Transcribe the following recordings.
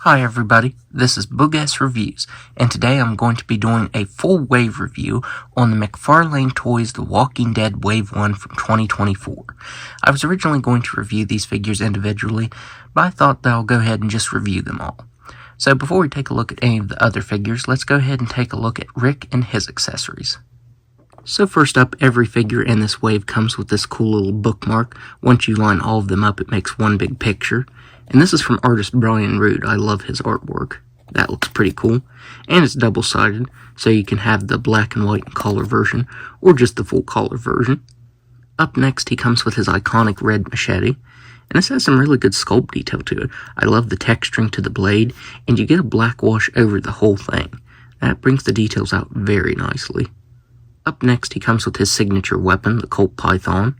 Hi everybody, this is Boog-ass Reviews, and today I'm going to be doing a full wave review on the McFarlane Toys The Walking Dead Wave 1 from 2024. I was originally going to review these figures individually, but I thought that I'll go ahead and just review them all. So before we take a look at any of the other figures, let's go ahead and take a look at Rick and his accessories. So first up, every figure in this wave comes with this cool little bookmark. Once you line all of them up, it makes one big picture. And this is from artist Brian Rood. I love his artwork. That looks pretty cool. And it's double-sided, so you can have the black and white and color version, or just the full color version. Up next, he comes with his iconic red machete. And this has some really good sculpt detail to it. I love the texturing to the blade, and you get a black wash over the whole thing. That brings the details out very nicely. Up next, he comes with his signature weapon, the Colt Python.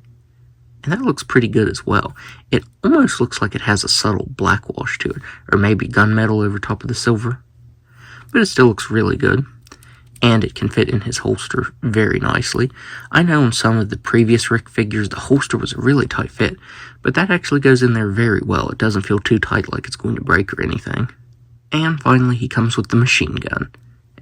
And that looks pretty good as well. It almost looks like it has a subtle black wash to it, or maybe gunmetal over top of the silver. But it still looks really good, and it can fit in his holster very nicely. I know in some of the previous Rick figures, the holster was a really tight fit, but that actually goes in there very well. It doesn't feel too tight like it's going to break or anything. And finally, he comes with the machine gun.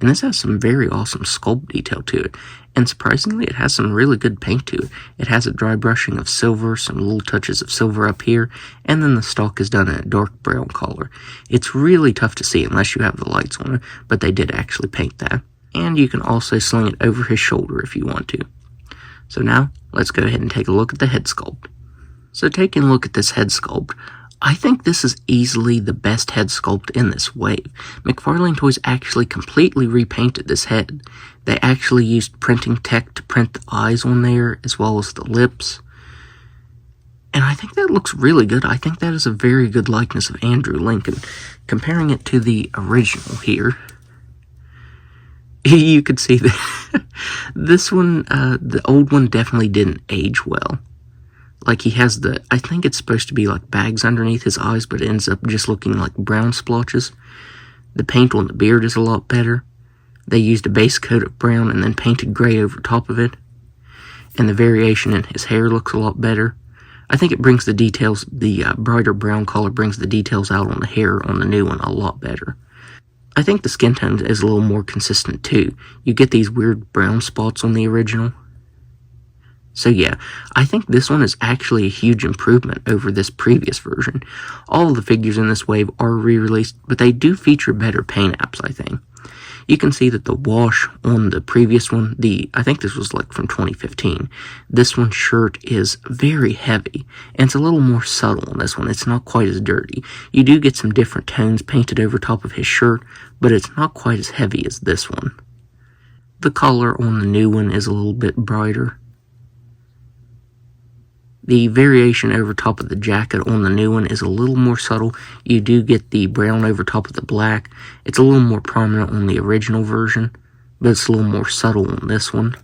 And this has some very awesome sculpt detail to it. And surprisingly, it has some really good paint to it. It has a dry brushing of silver, some little touches of silver up here, and then the stock is done in a dark brown color. It's really tough to see unless you have the lights on it, but they did actually paint that. And you can also sling it over his shoulder if you want to. So now, let's go ahead and take a look at the head sculpt. So taking a look at this head sculpt, I think this is easily the best head sculpt in this wave. McFarlane Toys actually completely repainted this head. They actually used printing tech to print the eyes on there, as well as the lips. And I think that looks really good. I think that is a very good likeness of Andrew Lincoln. Comparing it to the original here, you could see that this one, the old one definitely didn't age well. Like, he has I think it's supposed to be like bags underneath his eyes, but it ends up just looking like brown splotches. The paint on the beard is a lot better. They used a base coat of brown and then painted gray over top of it. And the variation in his hair looks a lot better. I think it brings the details, the brighter brown color brings the details out on the hair on the new one a lot better. I think the skin tone is a little more consistent too. You get these weird brown spots on the original. So yeah, I think this one is actually a huge improvement over this previous version. All of the figures in this wave are re-released, but they do feature better paint apps, I think. You can see that the wash on the previous one, I think this was like from 2015, this one's shirt is very heavy, and it's a little more subtle on this one. It's not quite as dirty. You do get some different tones painted over top of his shirt, but it's not quite as heavy as this one. The collar on the new one is a little bit brighter. The variation over top of the jacket on the new one is a little more subtle. You do get the brown over top of the black. It's a little more prominent on the original version, but it's a little more subtle on this one.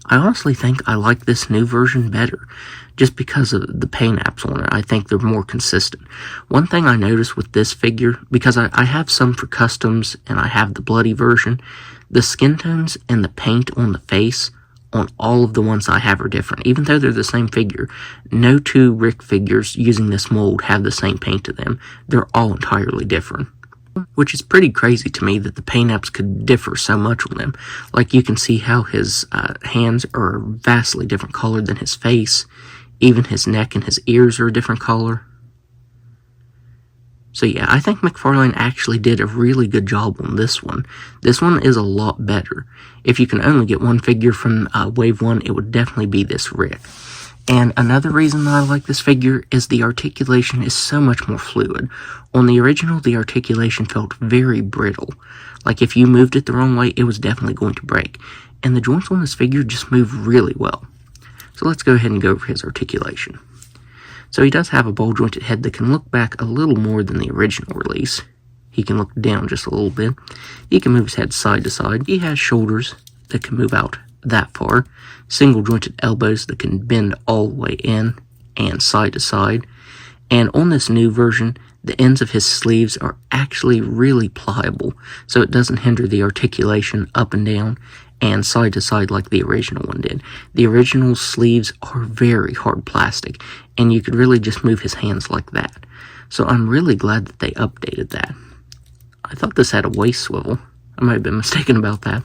I honestly think I like this new version better, just because of the paint apps on it. I think they're more consistent. One thing I noticed with this figure, because I have some for customs and I have the bloody version, the skin tones and the paint on the face on all of the ones I have are different. Even though they're the same figure, no two Rick figures using this mold have the same paint to them. They're all entirely different. Which is pretty crazy to me that the paint apps could differ so much on them. Like, you can see how his hands are vastly different color than his face. Even his neck and his ears are a different color. So yeah, I think McFarlane actually did a really good job on this one. This one is a lot better. If you can only get one figure from Wave 1, it would definitely be this Rick. And another reason that I like this figure is the articulation is so much more fluid. On the original, the articulation felt very brittle. Like, if you moved it the wrong way, it was definitely going to break. And the joints on this figure just move really well. So let's go ahead and go over his articulation. So he does have a ball-jointed head that can look back a little more than the original release. He can look down just a little bit. He can move his head side to side. He has shoulders that can move out that far. Single-jointed elbows that can bend all the way in and side to side. And on this new version, the ends of his sleeves are actually really pliable, so it doesn't hinder the articulation up and down and side to side like the original one did. The original sleeves are very hard plastic, and you could really just move his hands like that. So I'm really glad that they updated that. I thought this had a waist swivel. I might have been mistaken about that.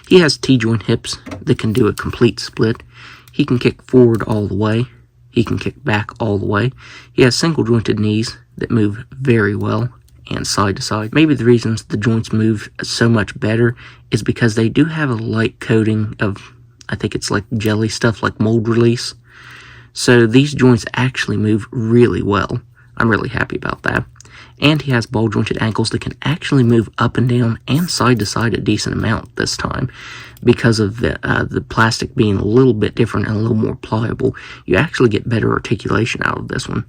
He has T-joint hips that can do a complete split. He can kick forward all the way. He can kick back all the way. He has single-jointed knees that move very well and side to side. Maybe the reasons the joints move so much better is because they do have a light coating of, I think it's like jelly stuff, like mold release. So these joints actually move really well. I'm really happy about that. And he has ball-jointed ankles that can actually move up and down and side to side a decent amount this time. Because of the plastic being a little bit different and a little more pliable, you actually get better articulation out of this one.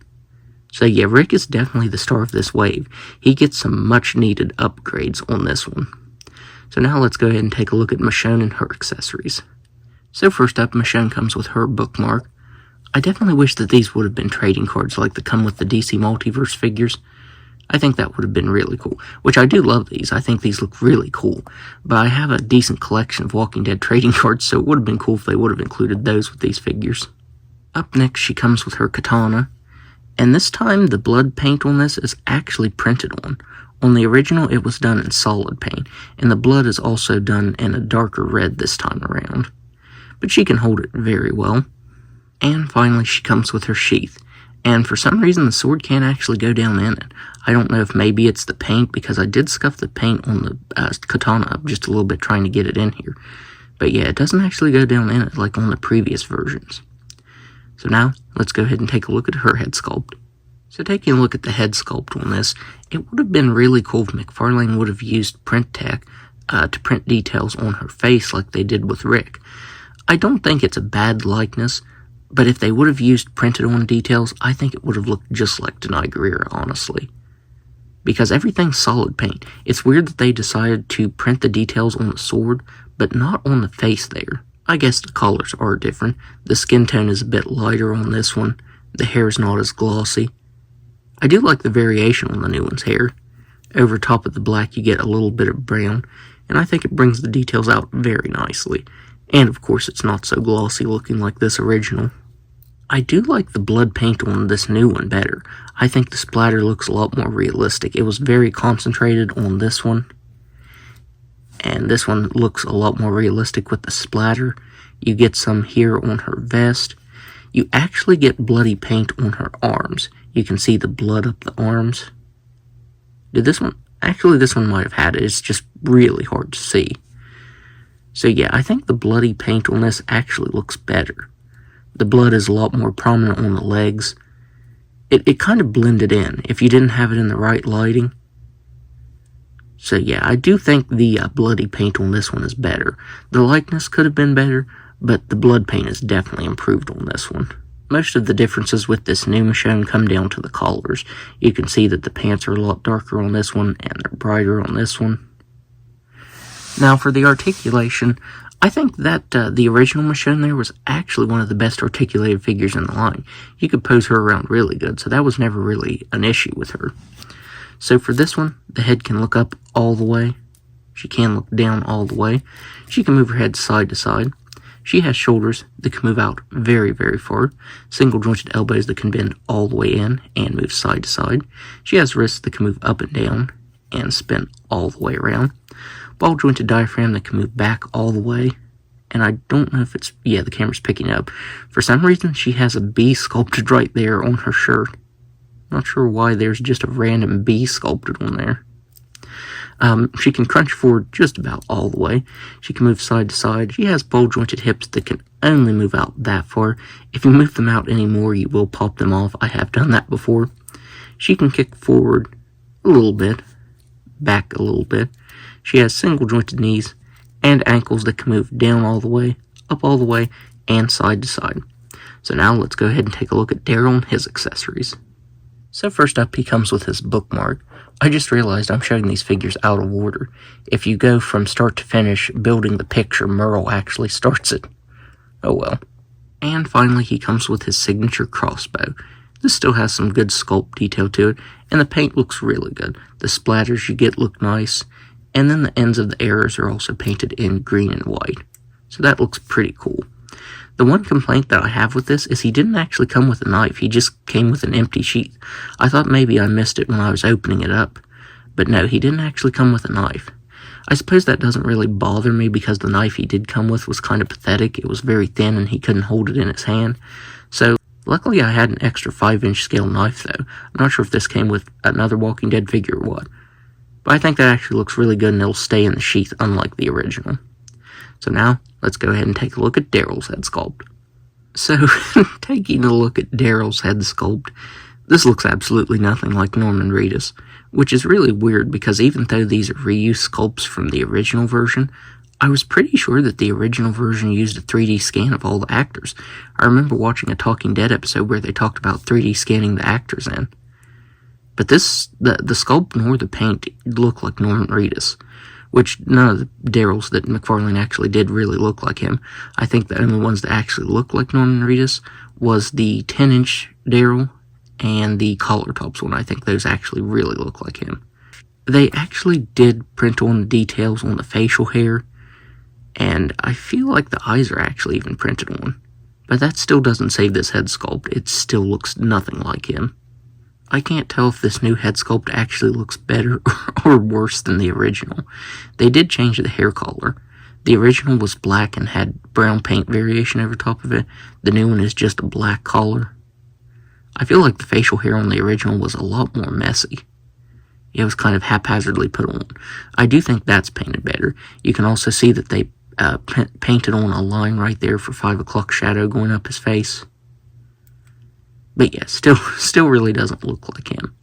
So yeah, Rick is definitely the star of this wave. He gets some much-needed upgrades on this one. So now let's go ahead and take a look at Michonne and her accessories. So first up, Michonne comes with her bookmark. I definitely wish that these would have been trading cards like that come with the DC Multiverse figures. I think that would have been really cool, which I do love these. I think these look really cool, but I have a decent collection of Walking Dead trading cards, so it would have been cool if they would have included those with these figures. Up next, she comes with her katana, and this time the blood paint on this is actually printed on. On the original, it was done in solid paint, and the blood is also done in a darker red this time around. But she can hold it very well. And finally, she comes with her sheath. And for some reason, the sword can't actually go down in it. I don't know if maybe it's the paint, because I did scuff the paint on the katana up just a little bit trying to get it in here. But yeah, it doesn't actually go down in it like on the previous versions. So now, let's go ahead and take a look at her head sculpt. So taking a look at the head sculpt on this, it would have been really cool if McFarlane would have used print tech to print details on her face like they did with Rick. I don't think it's a bad likeness, but if they would have used printed on details, I think it would have looked just like Denai Guerrera, honestly. Because everything's solid paint. It's weird that they decided to print the details on the sword, but not on the face there. I guess the colors are different. The skin tone is a bit lighter on this one. The hair is not as glossy. I do like the variation on the new one's hair. Over top of the black, you get a little bit of brown, and I think it brings the details out very nicely. And of course, it's not so glossy looking like this original. I do like the blood paint on this new one better. I think the splatter looks a lot more realistic. It was very concentrated on this one, and this one looks a lot more realistic with the splatter. You get some here on her vest. You actually get bloody paint on her arms. You can see the blood up the arms. Did this one? Actually, this one might have had it. It's just really hard to see. So yeah, I think the bloody paint on this actually looks better. The blood is a lot more prominent on the legs. It kind of blended in if you didn't have it in the right lighting. So yeah, I do think the bloody paint on this one is better. The likeness could have been better, but the blood paint is definitely improved on this one. Most of the differences with this new Michonne come down to the collars. You can see that the pants are a lot darker on this one, and they're brighter on this one. Now for the articulation, I think that the original Michonne there was actually one of the best articulated figures in the line. You could pose her around really good, so that was never really an issue with her. So for this one, the head can look up all the way. She can look down all the way. She can move her head side to side. She has shoulders that can move out very, very far. Single jointed elbows that can bend all the way in and move side to side. She has wrists that can move up and down and spin all the way around. Ball jointed diaphragm that can move back all the way. And I don't know if it's, yeah, the camera's picking up. For some reason, she has a bee sculpted right there on her shirt. Not sure why there's just a random bee sculpted on there. She can crunch forward just about all the way. She can move side to side. She has ball-jointed hips that can only move out that far. If you move them out anymore, you will pop them off. I have done that before. She can kick forward a little bit, back a little bit. She has single-jointed knees and ankles that can move down all the way, up all the way, and side to side. So now let's go ahead and take a look at Daryl and his accessories. So first up, he comes with his bookmark. I just realized I'm showing these figures out of order. If you go from start to finish building the picture, Merle actually starts it. Oh well. And finally, he comes with his signature crossbow. This still has some good sculpt detail to it, and the paint looks really good. The splatters you get look nice, and then the ends of the arrows are also painted in green and white. So that looks pretty cool. The one complaint that I have with this is he didn't actually come with a knife. He just came with an empty sheath. I thought maybe I missed it when I was opening it up. But no, he didn't actually come with a knife. I suppose that doesn't really bother me because the knife he did come with was kind of pathetic. It was very thin and he couldn't hold it in his hand. So, luckily I had an extra 5-inch scale knife though. I'm not sure if this came with another Walking Dead figure or what. But I think that actually looks really good and it'll stay in the sheath unlike the original. So now, let's go ahead and take a look at Daryl's head sculpt. So, taking a look at Daryl's head sculpt, this looks absolutely nothing like Norman Reedus, which is really weird because even though these are reused sculpts from the original version, I was pretty sure that the original version used a 3D scan of all the actors. I remember watching a Talking Dead episode where they talked about 3D scanning the actors in. But the sculpt nor the paint look like Norman Reedus, which none of the Daryls that McFarlane actually did really look like him. I think the only ones that actually looked like Norman Reedus was the 10-inch Daryl and the collar tops one. I think those actually really look like him. They actually did print on the details on the facial hair, and I feel like the eyes are actually even printed on. But that still doesn't save this head sculpt. It still looks nothing like him. I can't tell if this new head sculpt actually looks better or worse than the original. They did change the hair color. The original was black and had brown paint variation over top of it. The new one is just a black collar. I feel like the facial hair on the original was a lot more messy. It was kind of haphazardly put on. I do think that's painted better. You can also see that they painted on a line right there for 5 o'clock shadow going up his face. But yeah, still really doesn't look like him.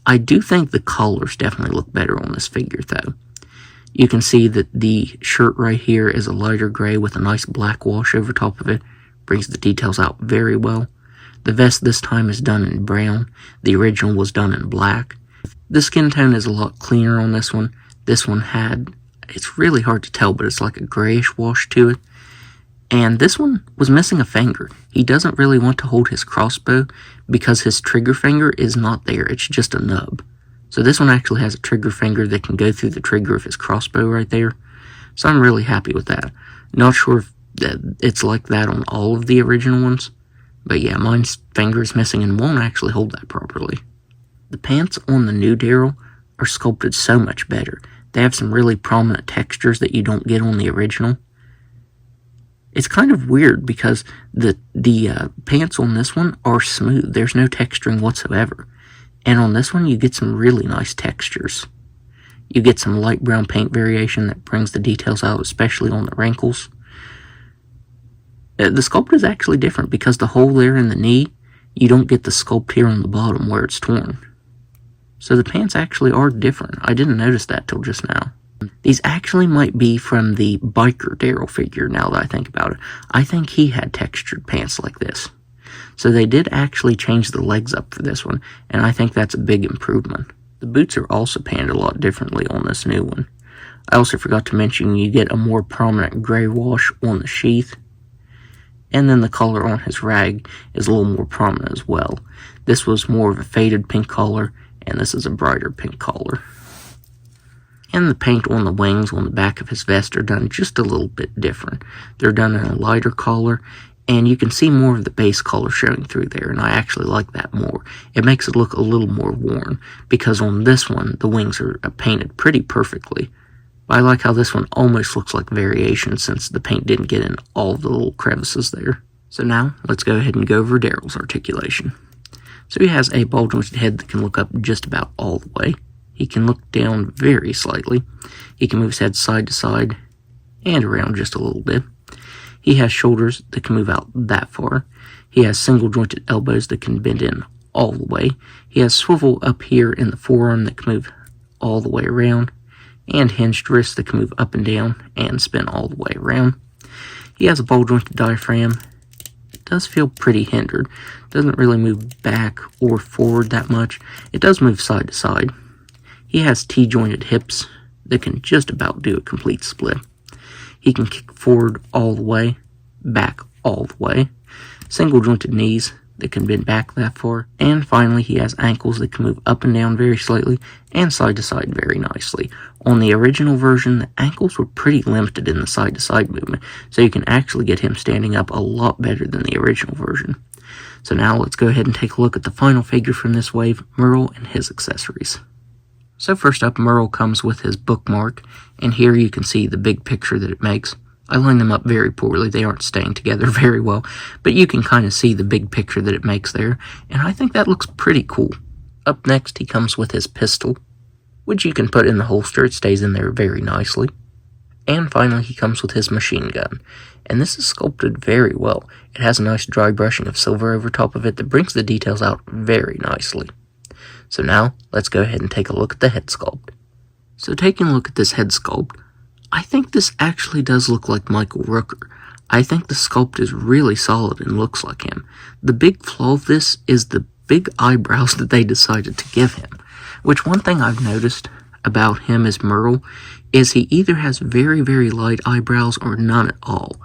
I do think the collars definitely look better on this figure, though. You can see that the shirt right here is a lighter gray with a nice black wash over top of it. Brings the details out very well. The vest this time is done in brown. The original was done in black. The skin tone is a lot cleaner on this one. This one had, it's really hard to tell, but it's like a grayish wash to it. And this one was missing a finger. He doesn't really want to hold his crossbow because his trigger finger is not there. It's just a nub. So this one actually has a trigger finger that can go through the trigger of his crossbow right there. So I'm really happy with that. Not sure if it's like that on all of the original ones. But yeah, mine's finger is missing and won't actually hold that properly. The pants on the new Daryl are sculpted so much better. They have some really prominent textures that you don't get on the original. It's kind of weird because the pants on this one are smooth. There's no texturing whatsoever. And on this one, you get some really nice textures. You get some light brown paint variation that brings the details out, especially on the wrinkles. The sculpt is actually different because the hole there in the knee, you don't get the sculpt here on the bottom where it's torn. So the pants actually are different. I didn't notice that till just now. These actually might be from the biker Daryl figure now that I think about it. I think he had textured pants like this. So they did actually change the legs up for this one, and I think that's a big improvement. The boots are also painted a lot differently on this new one. I also forgot to mention you get a more prominent gray wash on the sheath, and then the color on his rag is a little more prominent as well. This was more of a faded pink color, and this is a brighter pink color. And the paint on the wings on the back of his vest are done just a little bit different. They're done in a lighter color, and you can see more of the base color showing through there, and I actually like that more. It makes it look a little more worn, because on this one, the wings are painted pretty perfectly. But I like how this one almost looks like variation since the paint didn't get in all the little crevices there. So now, let's go ahead and go over Daryl's articulation. So he has a ball-jointed head that can look up just about all the way. He can look down very slightly. He can move his head side to side and around just a little bit. He has shoulders that can move out that far. He has single-jointed elbows that can bend in all the way. He has swivel up here in the forearm that can move all the way around, and hinged wrists that can move up and down and spin all the way around. He has a ball-jointed diaphragm. It does feel pretty hindered. Doesn't really move back or forward that much. It does move side to side. He has T-jointed hips that can just about do a complete split. He can kick forward all the way, back all the way. Single-jointed knees that can bend back that far, and finally he has ankles that can move up and down very slightly and side to side very nicely. On the original version, the ankles were pretty limited in the side to side movement, so you can actually get him standing up a lot better than the original version. So now let's go ahead and take a look at the final figure from this wave, Merle and his accessories. So first up, Merle comes with his bookmark, and here you can see the big picture that it makes. I lined them up very poorly, they aren't staying together very well, but you can kind of see the big picture that it makes there, and I think that looks pretty cool. Up next, he comes with his pistol, which you can put in the holster, it stays in there very nicely. And finally, he comes with his machine gun, and this is sculpted very well. It has a nice dry brushing of silver over top of it that brings the details out very nicely. So now, let's go ahead and take a look at the head sculpt. So taking a look at this head sculpt, I think this actually does look like Michael Rooker. I think the sculpt is really solid and looks like him. The big flaw of this is the big eyebrows that they decided to give him, which one thing I've noticed about him as Merle is he either has very, very light eyebrows or none at all,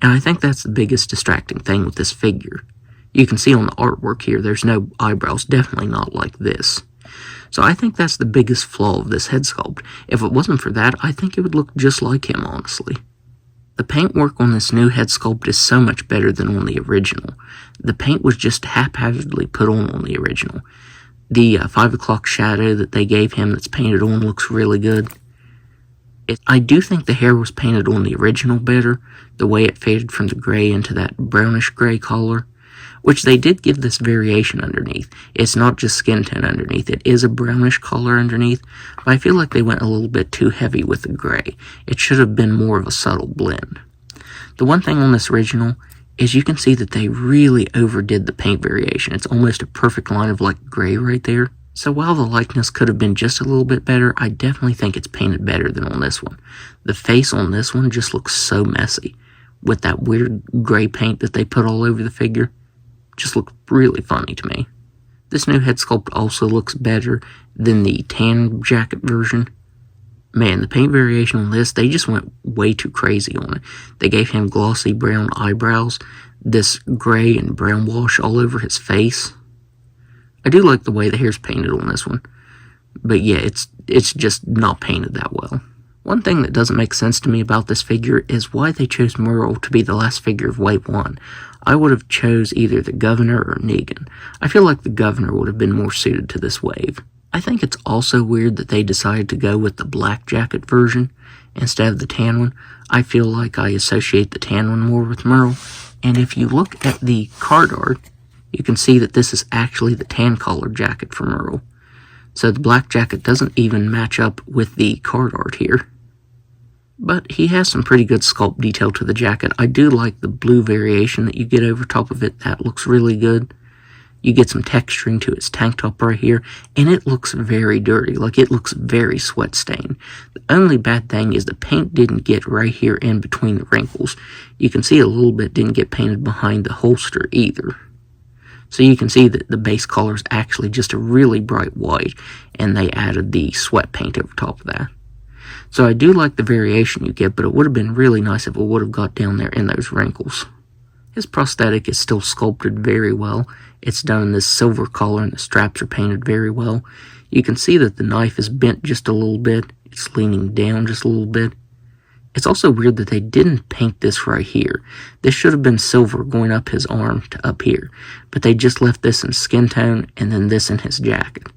and I think that's the biggest distracting thing with this figure. You can see on the artwork here, there's no eyebrows, definitely not like this. So I think that's the biggest flaw of this head sculpt. If it wasn't for that, I think it would look just like him, honestly. The paintwork on this new head sculpt is so much better than on the original. The paint was just haphazardly put on the original. The 5 o'clock shadow that they gave him that's painted on looks really good. I do think the hair was painted on the original better, the way it faded from the gray into that brownish gray color, which they did give this variation underneath. It's not just skin tone underneath, it is a brownish color underneath, but I feel like they went a little bit too heavy with the gray. It should have been more of a subtle blend. The one thing on this original is you can see that they really overdid the paint variation. It's almost a perfect line of like gray right there. So while the likeness could have been just a little bit better, I definitely think it's painted better than on this one. The face on this one just looks so messy, with that weird gray paint that they put all over the figure. Just looked really funny to me. This new head sculpt also looks better than the tan jacket version. Man, the paint variation on this, they just went way too crazy on it. They gave him glossy brown eyebrows, this gray and brown wash all over his face. I do like the way the hair's painted on this one, but yeah, it's just not painted that well. One thing that doesn't make sense to me about this figure is why they chose Merle to be the last figure of Wave 1. I would have chose either the Governor or Negan. I feel like the Governor would have been more suited to this wave. I think it's also weird that they decided to go with the black jacket version instead of the tan one. I feel like I associate the tan one more with Merle, and if you look at the card art, you can see that this is actually the tan colored jacket for Merle. So the black jacket doesn't even match up with the card art here. But he has some pretty good sculpt detail to the jacket. I do like the blue variation that you get over top of it. That looks really good. You get some texturing to its tank top right here, and it looks very dirty. Like, it looks very sweat stained. The only bad thing is the paint didn't get right here in between the wrinkles. You can see a little bit didn't get painted behind the holster either. So you can see that the base color is actually just a really bright white, and they added the sweat paint over top of that. So I do like the variation you get, but it would have been really nice if it would have got down there in those wrinkles. His prosthetic is still sculpted very well. It's done in this silver color, and the straps are painted very well. You can see that the knife is bent just a little bit. It's leaning down just a little bit. It's also weird that they didn't paint this right here. This should have been silver going up his arm to up here, but they just left this in skin tone and then this in his jacket.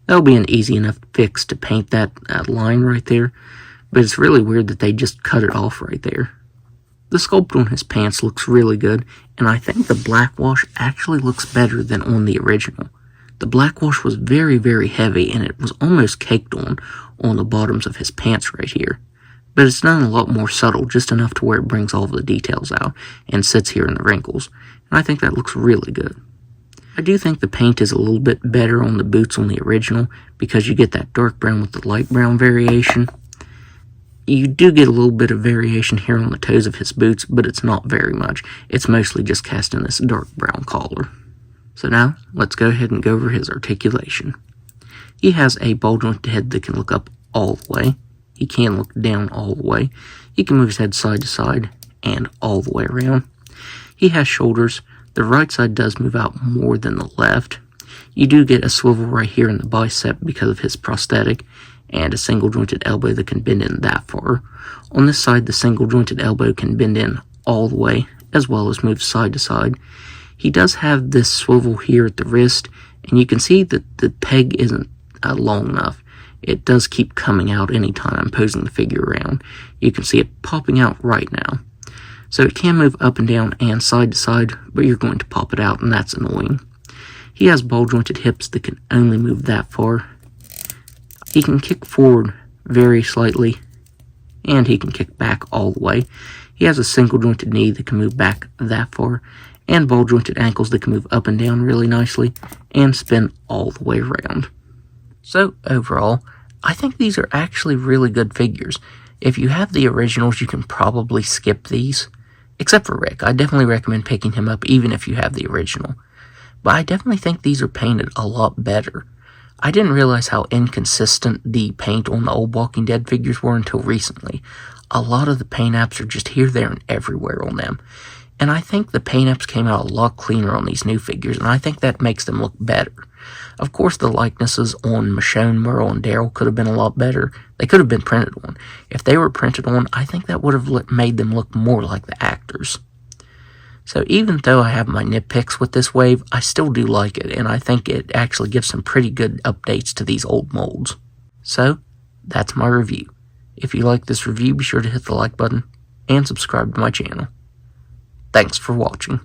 That'll be an easy enough fix to paint that line right there, but it's really weird that they just cut it off right there. The sculpt on his pants looks really good, and I think the black wash actually looks better than on the original. The black wash was very, very heavy, and it was almost caked on the bottoms of his pants right here. But it's done a lot more subtle, just enough to where it brings all of the details out and sits here in the wrinkles, and I think that looks really good. I do think the paint is a little bit better on the boots on the original, because you get that dark brown with the light brown variation. You do get a little bit of variation here on the toes of his boots, but it's not very much. It's mostly just cast in this dark brown color. So now, let's go ahead and go over his articulation. He has a ball jointed head that can look up all the way. He can look down all the way. He can move his head side to side and all the way around. He has shoulders The right side does move out more than the left. You do get a swivel right here in the bicep because of his prosthetic, and a single jointed elbow that can bend in that far. On this side, the single jointed elbow can bend in all the way, as well as move side to side. He does have this swivel here at the wrist, and you can see that the peg isn't long enough. It does keep coming out anytime I'm posing the figure around. You can see it popping out right now. So it can move up and down and side to side, but you're going to pop it out, and that's annoying. He has ball jointed hips that can only move that far. He can kick forward very slightly, and he can kick back all the way. He has a single jointed knee that can move back that far, and ball jointed ankles that can move up and down really nicely, and spin all the way around. So overall, I think these are actually really good figures. If you have the originals, you can probably skip these. Except for Rick, I definitely recommend picking him up even if you have the original. But I definitely think these are painted a lot better. I didn't realize how inconsistent the paint on the old Walking Dead figures were until recently. A lot of the paint apps are just here, there, and everywhere on them. And I think the paint apps came out a lot cleaner on these new figures, and I think that makes them look better. Of course, the likenesses on Michonne, Merle, and Daryl could have been a lot better. They could have been printed on. If they were printed on, I think that would have made them look more like the actors. So even though I have my nitpicks with this wave, I still do like it, and I think it actually gives some pretty good updates to these old molds. So, that's my review. If you like this review, be sure to hit the like button and subscribe to my channel. Thanks for watching.